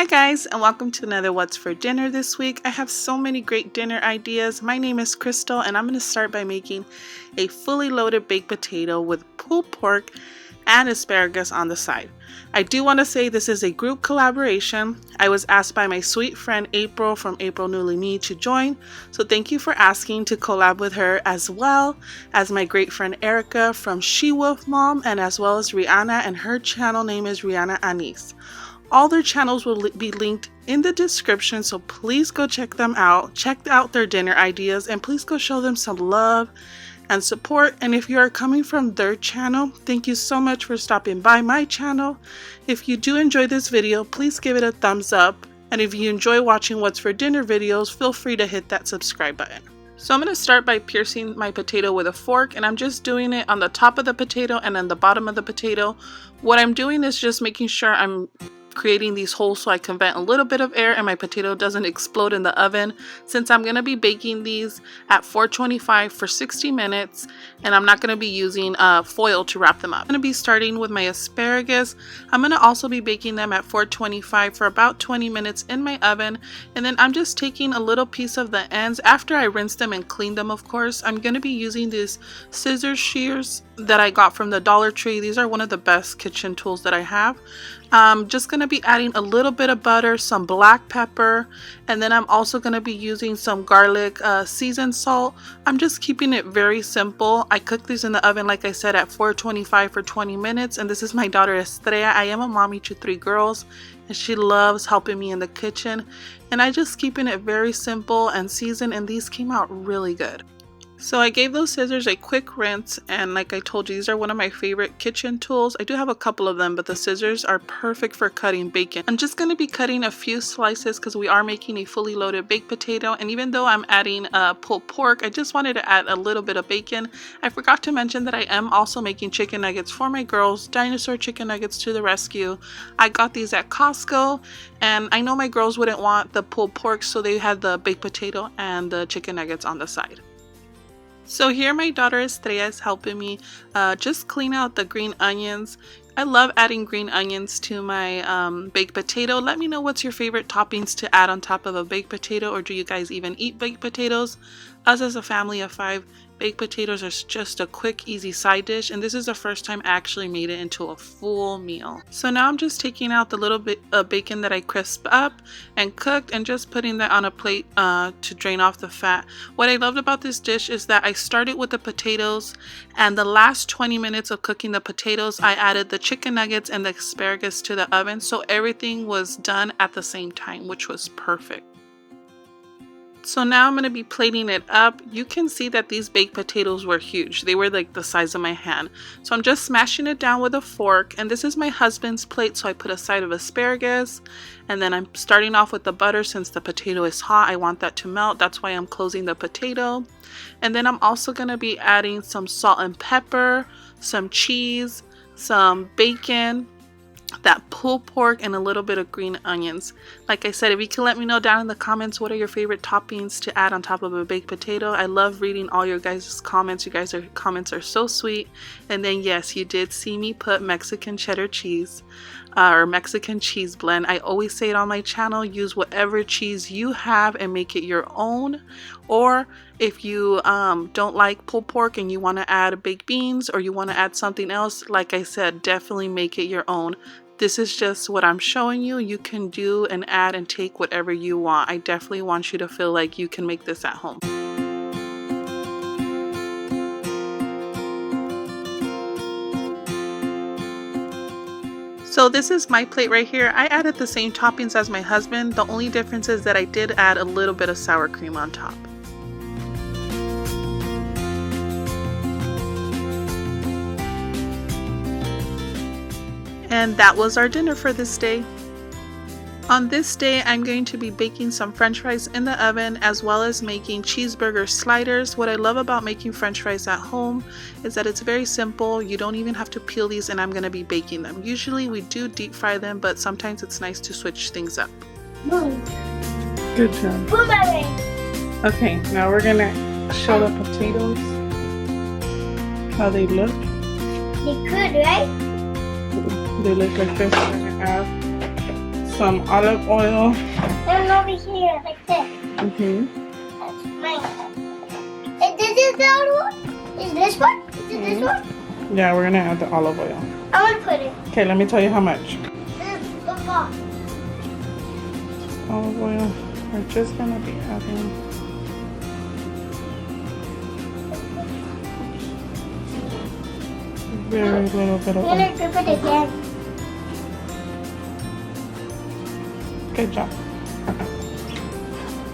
Hi guys, and welcome to another What's for Dinner this week. I have so many great dinner ideas. My name is Crystal and I'm going to start by making a fully loaded baked potato with pulled pork and asparagus on the side. I do want to say this is a group collaboration. I was asked by my sweet friend April from April Newly Me to join, so thank you for asking to collab with her, as well as my great friend Erica from She Wolf Mom, and as well as Riana, and her channel name is Riana Anise. All their channels will be linked in the description, so please go check them out. Check out their dinner ideas and please go show them some love and support. And if you are coming from their channel, thank you so much for stopping by my channel. If you do enjoy this video, please give it a thumbs up. And if you enjoy watching What's for Dinner videos, feel free to hit that subscribe button. So I'm going to start by piercing my potato with a fork, and I'm just doing it on the top of the potato and then the bottom of the potato. What I'm doing is just making sure I'm creating these holes so I can vent a little bit of air and my potato doesn't explode in the oven, since I'm going to be baking these at 425 for 60 minutes, and I'm not going to be using foil to wrap them up. I'm going to be starting with my asparagus. I'm going to also be baking them at 425 for about 20 minutes in my oven, and then I'm just taking a little piece of the ends after I rinse them and clean them. Of course, I'm going to be using these scissor shears that I got from the Dollar Tree. These are one of the best kitchen tools that I have. I'm just going to be adding a little bit of butter, some black pepper, and then I'm also going to be using some garlic seasoned salt. I'm just keeping it very simple. I cook these in the oven, like I said, at 425 for 20 minutes, and this is my daughter Estrella. I am a mommy to 3 girls, and she loves helping me in the kitchen, and I just keeping it very simple and seasoned, and these came out really good. So I gave those scissors a quick rinse, and like I told you, these are one of my favorite kitchen tools. I do have a couple of them, but the scissors are perfect for cutting bacon. I'm just going to be cutting a few slices because we are making a fully loaded baked potato, and even though I'm adding pulled pork, I just wanted to add a little bit of bacon. I forgot to mention that I am also making chicken nuggets for my girls. Dinosaur chicken nuggets to the rescue. I got these at Costco, and I know my girls wouldn't want the pulled pork, so they had the baked potato and the chicken nuggets on the side. So here my daughter Estrella is helping me just clean out the green onions. I love adding green onions to my baked potato. Let me know what's your favorite toppings to add on top of a baked potato, or do you guys even eat baked potatoes? Us as a family of 5, baked potatoes are just a quick, easy side dish, and this is the first time I actually made it into a full meal. So now I'm just taking out the little bit of bacon that I crisped up and cooked, and just putting that on a plate to drain off the fat. What I loved about this dish is that I started with the potatoes, and the last 20 minutes of cooking the potatoes, I added the chicken nuggets and the asparagus to the oven, so everything was done at the same time, which was perfect. So now I'm going to be plating it up. You can see that these baked potatoes were huge. They were like the size of my hand. So I'm just smashing it down with a fork. And this is my husband's plate, so I put a side of asparagus. And then I'm starting off with the butter since the potato is hot. I want that to melt. That's why I'm closing the potato. And then I'm also going to be adding some salt and pepper, some cheese, some bacon, that pulled pork, and a little bit of green onions. Like I said, if you can let me know down in the comments what are your favorite toppings to add on top of a baked potato. I love reading all your guys' comments. You guys' comments are so sweet. And then yes, you did see me put Mexican cheddar cheese or Mexican cheese blend. I always say it on my channel, use whatever cheese you have and make it your own. Or if you don't like pulled pork and you want to add baked beans, or you want to add something else, like I said, definitely make it your own. This is just what I'm showing you. You can do and add and take whatever you want. I definitely want you to feel like you can make this at home. So this is my plate right here. I added the same toppings as my husband. The only difference is that I did add a little bit of sour cream on top. And that was our dinner for this day. On this day, I'm going to be baking some french fries in the oven, as well as making cheeseburger sliders. What I love about making french fries at home is that it's very simple. You don't even have to peel these, and I'm going to be baking them. Usually we do deep fry them, but sometimes it's nice to switch things up. Boom. Good job. Boomerang. Okay, now we're going to show the potatoes, how they look. They could, right? They look like this. We're going to add some olive oil. And over here, like this. That's mine. Is this the other one? Is this one? Is it this one? Yeah, we're gonna add the olive oil. I want to put it. Okay, let me tell you how much. This off. Olive oil. We're just gonna be adding. Very little bit of oil. I'm gonna put it again. Good job.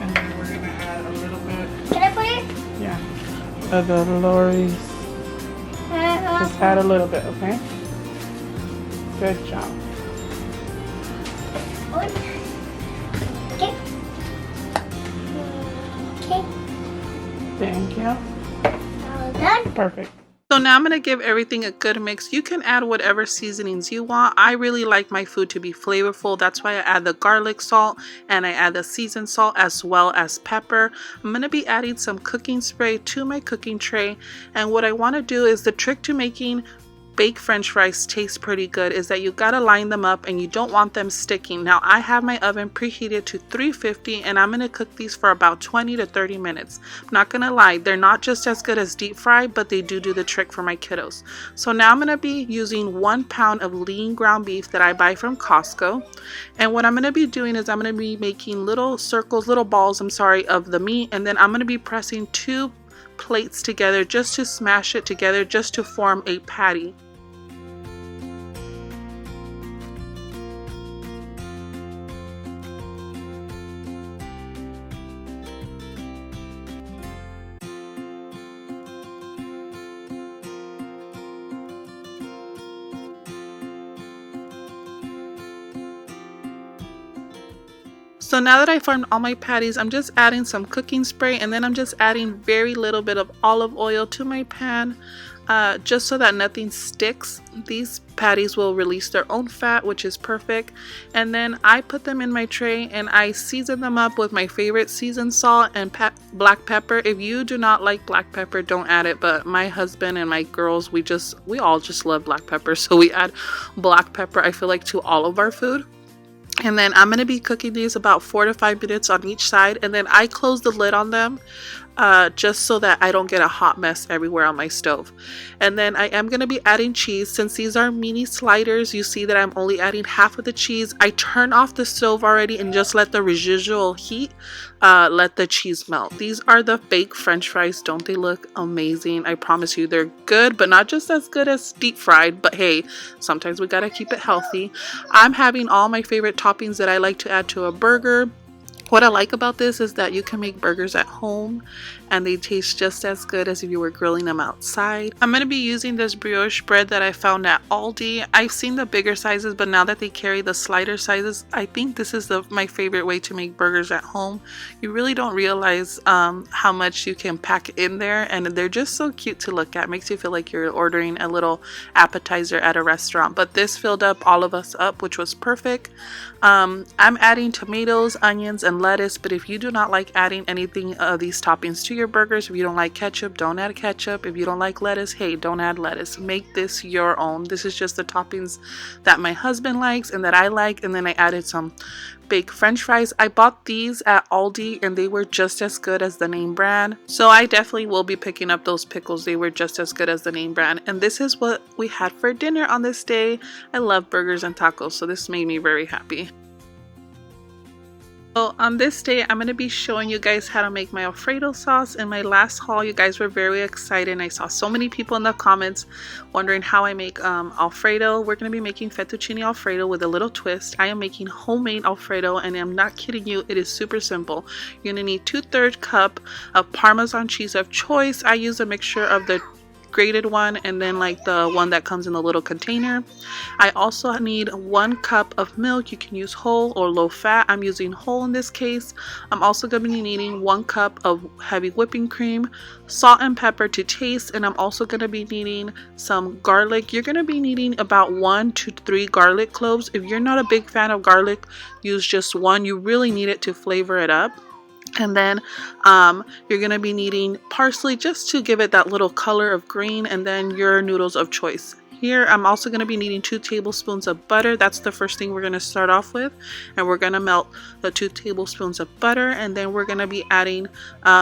And then we're gonna add a little bit. Can I put it? Yeah. Of the Lori's. Just add a little bit, okay? Good job. Okay. Okay. Thank you. All done. Perfect. So now I'm going to give everything a good mix. You can add whatever seasonings you want. I really like my food to be flavorful. That's why I add the garlic salt and I add the seasoned salt as well as pepper. I'm going to be adding some cooking spray to my cooking tray. And what I want to do is the trick to making baked french fries taste pretty good is that you gotta line them up and you don't want them sticking. Now I have my oven preheated to 350 and I'm gonna cook these for about 20 to 30 minutes. I'm not gonna lie, they're not just as good as deep fried, but they do the trick for my kiddos. So now I'm gonna be using 1 pound of lean ground beef that I buy from Costco. And what I'm gonna be doing is I'm gonna be making little circles, little balls, of the meat, and then I'm gonna be pressing 2 plates together just to smash it together just to form a patty. So now that I formed all my patties, I'm just adding some cooking spray and then I'm just adding very little bit of olive oil to my pan just so that nothing sticks. These patties will release their own fat, which is perfect. And then I put them in my tray and I season them up with my favorite seasoned salt and black pepper. If you do not like black pepper, don't add it, but my husband and my girls, we all just love black pepper, so we add black pepper, I feel like, to all of our food. And then I'm going to be cooking these about 4 to 5 minutes on each side. And then I close the lid on them just so that I don't get a hot mess everywhere on my stove. And then I am going to be adding cheese. Since these are mini sliders, you see that I'm only adding half of the cheese. I turn off the stove already and just let the residual heat let the cheese melt. These are the baked french fries. Don't they look amazing? I promise you they're good, but not just as good as deep fried. But hey, sometimes we gotta keep it healthy. I'm having all my favorite toppings that I like to add to a burger. What I like about this is that you can make burgers at home and they taste just as good as if you were grilling them outside. I'm going to be using this brioche bread that I found at Aldi. I've seen the bigger sizes, but now that they carry the slider sizes, I think this is my favorite way to make burgers at home. You really don't realize how much you can pack in there, and they're just so cute to look at. Makes you feel like you're ordering a little appetizer at a restaurant. But this filled up all of us up, which was perfect. I'm adding tomatoes, onions, and lettuce, but if you do not like adding anything of these toppings to your burgers, if you don't like ketchup, don't add ketchup. If you don't like lettuce, hey, don't add lettuce. Make this your own. This is just the toppings that my husband likes and that I like, and then I added some baked french fries. I bought these at Aldi and they were just as good as the name brand, so I definitely will be picking up those pickles. They were just as good as the name brand. And this is what we had for dinner on this day. I love burgers and tacos, so this made me very happy. So on this day, I'm going to be showing you guys how to make my Alfredo sauce. In my last haul, you guys were very excited, and I saw so many people in the comments wondering how I make Alfredo. We're going to be making Fettuccine Alfredo with a little twist. I am making homemade Alfredo, and I'm not kidding you, it is super simple. You're going to need 2/3 cup of Parmesan cheese of choice. I use a mixture of the grated one and then like the one that comes in the little container. I also need 1 cup of milk. You can use whole or low fat. I'm using whole in this case. I'm also going to be needing 1 cup of heavy whipping cream, salt and pepper to taste, and I'm also going to be needing some garlic. You're going to be needing about 1 to 3 garlic cloves. If you're not a big fan of garlic, use just 1. You really need it to flavor it up. And then you're going to be needing parsley just to give it that little color of green, and then your noodles of choice. here I'm also going to be needing 2 tablespoons of butter. That's the first thing we're going to start off with, and we're going to melt the 2 tablespoons of butter, and then we're going to be adding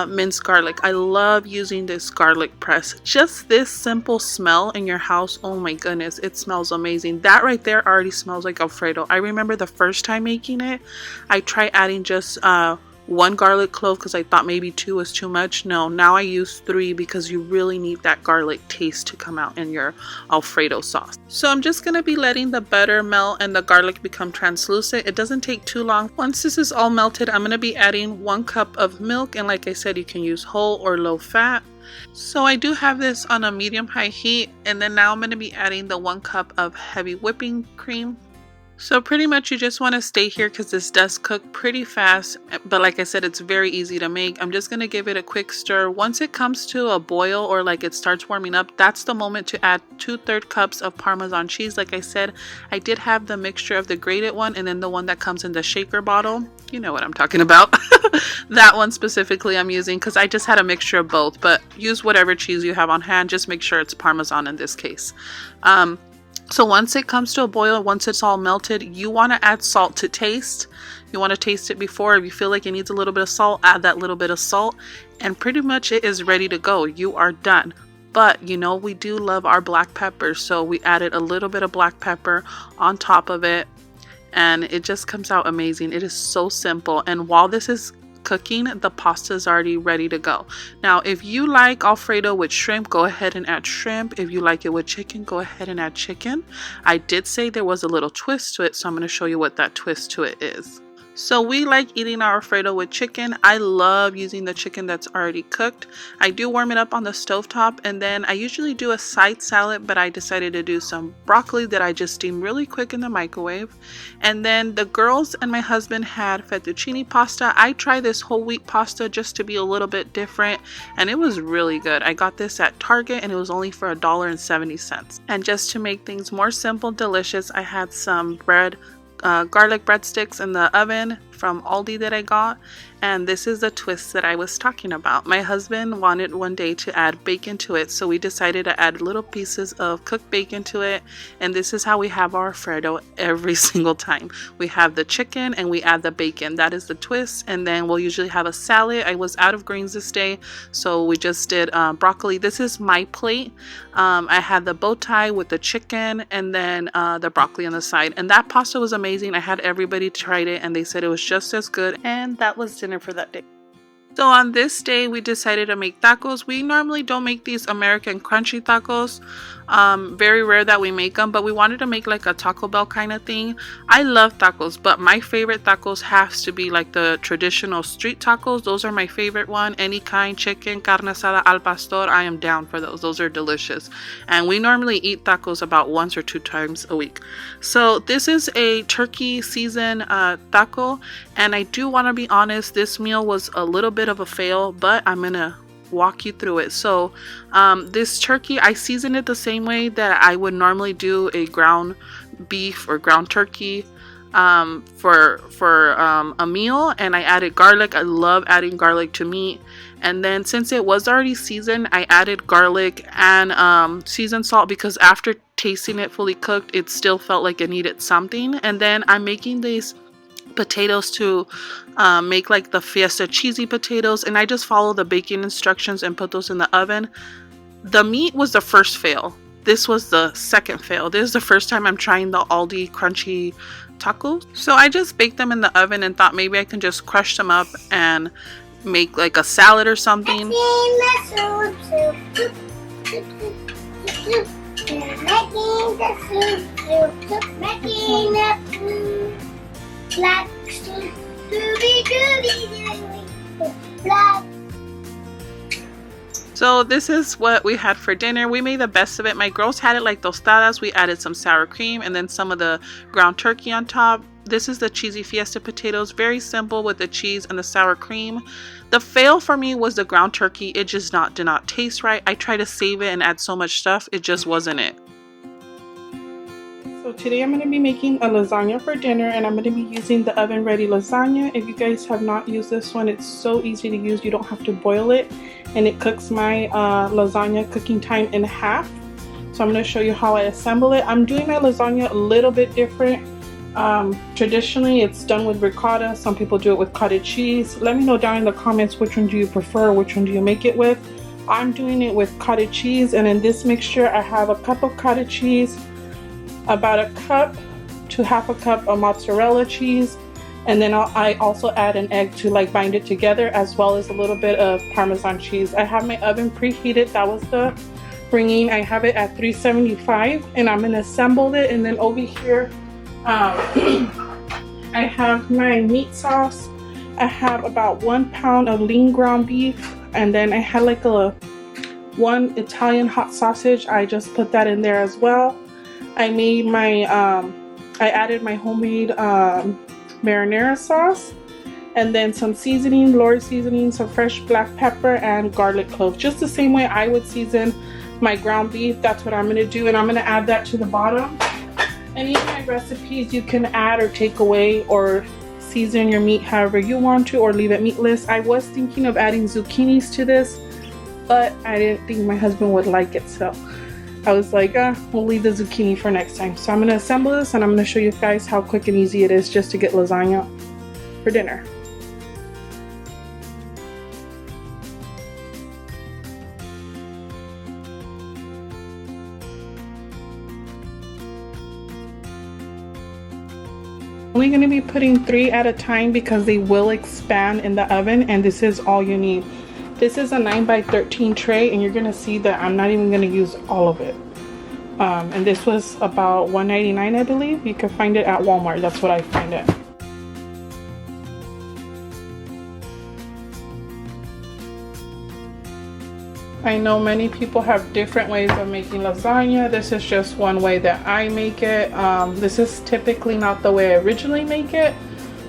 minced garlic. I love using this garlic press. Just this simple smell in your house, oh my goodness, it smells amazing. That right there already smells like Alfredo. I remember the first time making it, I tried adding just 1 garlic clove because I thought maybe 2 was too much. No, now I use 3 because you really need that garlic taste to come out in your Alfredo sauce. So I'm just going to be letting the butter melt and the garlic become translucent. It doesn't take too long. Once this is all melted, I'm going to be adding 1 cup of milk, and like I said, you can use whole or low fat. So I do have this on a medium-high heat, and then now I'm going to be adding the 1 cup of heavy whipping cream. So pretty much you just want to stay here because this does cook pretty fast, but like I said, it's very easy to make. I'm just going to give it a quick stir. Once it comes to a boil or like it starts warming up, that's the moment to add 2/3 cups of Parmesan cheese. Like I said, I did have the mixture of the grated one and then the one that comes in the shaker bottle. You know what I'm talking about. That one specifically I'm using because I just had a mixture of both, but use whatever cheese you have on hand. Just make sure it's Parmesan in this case. So once it comes to a boil, once it's all melted, you want to add salt to taste. You want to taste it before. If you feel like it needs a little bit of salt, add that little bit of salt, and pretty much it is ready to go. You are done. But you know, we do love our black pepper, so we added a little bit of black pepper on top of it, and it just comes out amazing. It is so simple, and while this is cooking, the pasta is already ready to go. Now, if you like Alfredo with shrimp, go ahead and add shrimp. If you like it with chicken, go ahead and add chicken. I did say there was a little twist to it, so I'm going to show you what that twist to it is. So we like eating our Alfredo with chicken. I love using the chicken that's already cooked. I do warm it up on the stovetop, and then I usually do a side salad, but I decided to do some broccoli that I just steam really quick in the microwave. And then the girls and my husband had fettuccine pasta. I tried this whole wheat pasta just to be a little bit different, and it was really good. I got this at Target and it was only for $1.70. And just to make things more simple, delicious, I had some garlic breadsticks in the oven from Aldi that I got, and this is the twist that I was talking about. My husband wanted one day to add bacon to it, so we decided to add little pieces of cooked bacon to it, and this is how we have our Alfredo every single time. We have the chicken and we add the bacon. That is the twist. And then we'll usually have a salad. I was out of greens this day, so we just did broccoli. This is my plate. I had the bow tie with the chicken and then the broccoli on the side, and that pasta was amazing. I had everybody tried it and they said it was just as good, and that was dinner for that day. So on this day, we decided to make tacos. We normally don't make these American crunchy tacos. Very rare that we make them, but we wanted to make like a Taco Bell kind of thing. I love tacos, but my favorite tacos has to be like the traditional street tacos. Those are my favorite one. Any kind, chicken, carne asada, al pastor, I am down for those. Those are delicious. And we normally eat tacos about once or 2 times a week. So this is a turkey season taco, and I do want to be honest, this meal was a little bit of a fail, but I'm gonna walk you through it. So this turkey, I seasoned it the same way that I would normally do a ground beef or ground turkey for a meal, and I added garlic. I love adding garlic to meat. And then since it was already seasoned, I added garlic and seasoned salt because after tasting it fully cooked, it still felt like it needed something. And then I'm making these potatoes to make like the Fiesta cheesy potatoes, and I just follow the baking instructions and put those in the oven. The meat was the first fail. This was the second fail. This is the first time I'm trying the Aldi crunchy tacos. So I just baked them in the oven and thought maybe I can just crush them up and make like a salad or something. So this is what we had for dinner. We made the best of it. My girls had it like tostadas. We added some sour cream and then some of the ground turkey on top. This is the cheesy Fiesta potatoes. Very simple with the cheese and the sour cream. The fail for me was the ground turkey. It just did not taste right. I tried to save it and add so much stuff. It just wasn't it. So today I'm going to be making a lasagna for dinner, and I'm going to be using the oven ready lasagna. If you guys have not used this one, it's so easy to use. You don't have to boil it, and it cooks my lasagna cooking time in half. So I'm going to show you how I assemble it. I'm doing my lasagna a little bit different. Traditionally it's done with ricotta. Some people do it with cottage cheese. Let me know down in the comments which one do you prefer, which one do you make it with. I'm doing it with cottage cheese, and in this mixture I have a cup of cottage cheese, about a cup to half a cup of mozzarella cheese, and then I also add an egg to like bind it together, as well as a little bit of Parmesan cheese. I have my oven preheated. That was the ringing. I have it at 375, and I'm gonna assemble it. And then over here I have my meat sauce. I have about 1 pound of lean ground beef, and then I had like one Italian hot sausage. I just put that in there as well. I made my I added my homemade marinara sauce, and then some seasoning, Lord seasoning, some fresh black pepper and garlic cloves, just the same way I would season my ground beef. That's what I'm going to do, and I'm going to add that to the bottom. Any of my recipes you can add or take away or season your meat however you want to, or leave it meatless. I was thinking of adding zucchinis to this, but I didn't think my husband would like it, so I was like, we'll leave the zucchini for next time. So I'm going to assemble this, and I'm going to show you guys how quick and easy it is just to get lasagna for dinner. I'm only going to be putting 3 at a time because they will expand in the oven, and this is all you need. This is a 9x13 tray, and you're going to see that I'm not even going to use all of it. And this was about $1.99, I believe. You can find it at Walmart. That's what I find it. I know many people have different ways of making lasagna. This is just one way that I make it. This is typically not the way I originally make it,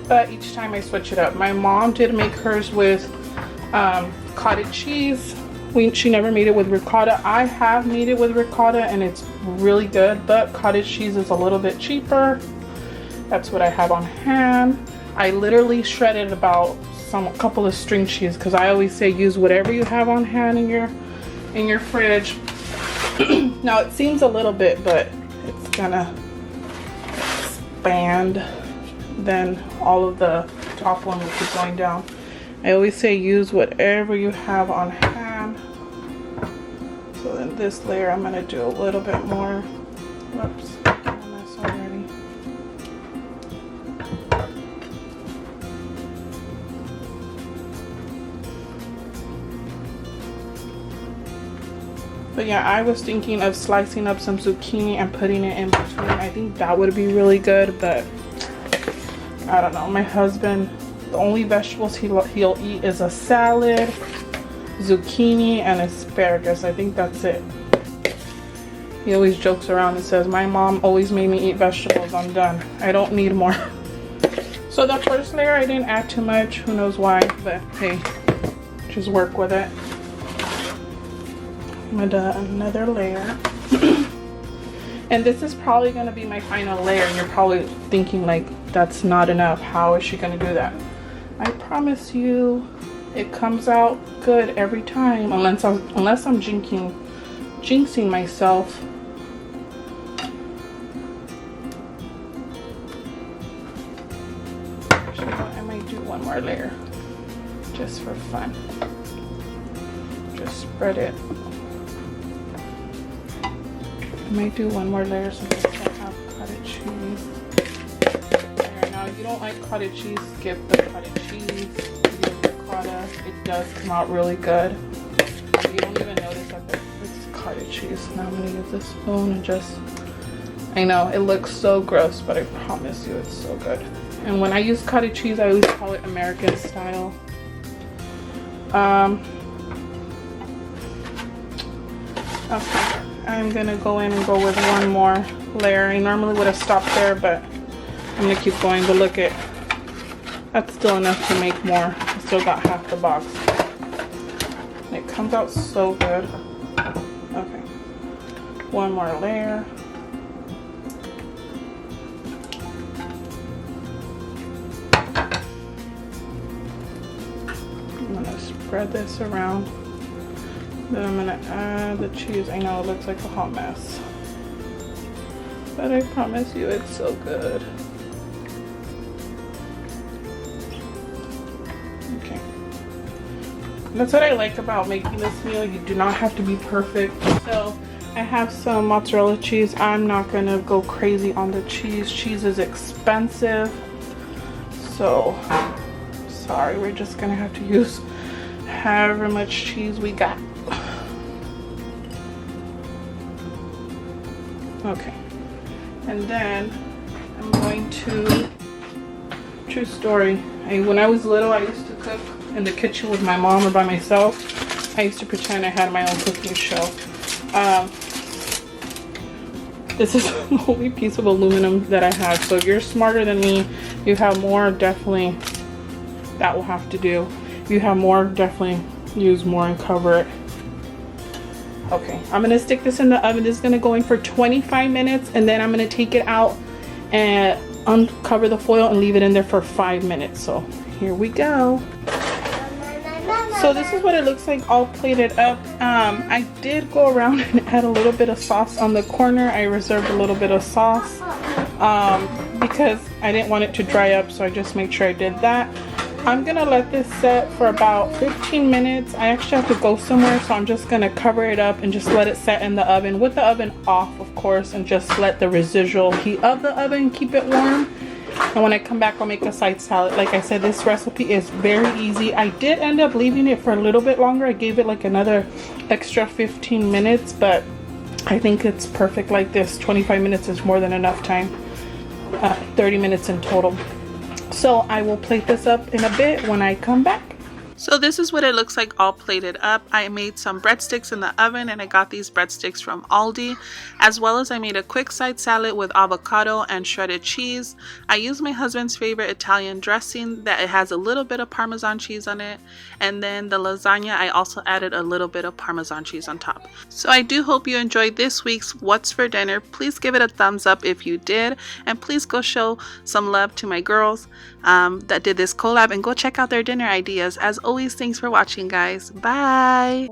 but each time I switch it up. My mom did make hers with cottage cheese. She never made it with ricotta. I have made it with ricotta, and it's really good, but cottage cheese is a little bit cheaper. That's what I have on hand. I literally shredded about a couple of string cheese, because I always say use whatever you have on hand in your fridge. Now it seems a little bit, but it's gonna expand. Then all of the top one will keep going down. I always say use whatever you have on hand. So then this layer I'm gonna do a little bit more. Whoops, I messed already. But yeah, I was thinking of slicing up some zucchini and putting it in between. I think that would be really good, but I don't know. My husband, the only vegetables he'll eat is a salad, zucchini, and asparagus. I think that's it. He always jokes around and says, my mom always made me eat vegetables. I'm done. I don't need more. So the first layer, I didn't add too much. Who knows why, but hey, just work with it. I'm gonna do another layer. And this is probably gonna be my final layer, and you're probably thinking like, that's not enough. How is she gonna do that? I promise you, it comes out good every time, unless I'm jinxing myself. Actually, I might do one more layer, just for fun. Just spread it. I might do one more layer since I have cottage cheese. There, now if you don't like cottage cheese, skip the cottage cheese. Use ricotta. It does come out really good. You don't even notice that it's cottage cheese. Now I'm gonna use this spoon and just, I know it looks so gross, but I promise you it's so good. And when I use cottage cheese, I always call it American style. Okay. I'm gonna go in and go with one more layer. I normally would have stopped there, but I'm gonna keep going. But look at, that's still enough to make more. I still got half the box. And it comes out so good. Okay, one more layer. I'm gonna spread this around. Then I'm gonna add the cheese. I know it looks like a hot mess, but I promise you it's so good. Okay. That's what I like about making this meal. You do not have to be perfect. So I have some mozzarella cheese. I'm not gonna go crazy on the cheese. Cheese is expensive. So sorry, we're just gonna have to use however much cheese we got. Okay, and then I'm going to, true story, when I was little I used to cook in the kitchen with my mom or by myself. I used to pretend I had my own cooking show. This is the only piece of aluminum that I have, so if you're smarter than me, you have more, definitely that will have to do. If you have more, definitely use more and cover it. Okay, I'm gonna stick this in the oven. This is gonna go in for 25 minutes, and then I'm gonna take it out and uncover the foil and leave it in there for 5 minutes. So here we go. So this is what it looks like all plated up. I did go around and add a little bit of sauce on the corner. I reserved a little bit of sauce because I didn't want it to dry up, so I just made sure I did that. I'm gonna let this set for about 15 minutes. I actually have to go somewhere, so I'm just gonna cover it up and just let it set in the oven with the oven off, of course, and just let the residual heat of the oven keep it warm. And when I come back, I'll make a side salad. Like I said, this recipe is very easy. I did end up leaving it for a little bit longer. I gave it like another extra 15 minutes, but I think it's perfect like this. 25 minutes is more than enough time. 30 minutes in total. So I will plate this up in a bit when I come back. So this is what it looks like all plated up. I made some breadsticks in the oven, and I got these breadsticks from Aldi, as well as I made a quick side salad with avocado and shredded cheese. I used my husband's favorite Italian dressing that it has a little bit of Parmesan cheese on it, and then the lasagna, I also added a little bit of Parmesan cheese on top. So I do hope you enjoyed this week's What's for Dinner. Please give it a thumbs up if you did, and please go show some love to my girls that did this collab, and go check out their dinner ideas. As always, thanks for watching, guys. Bye.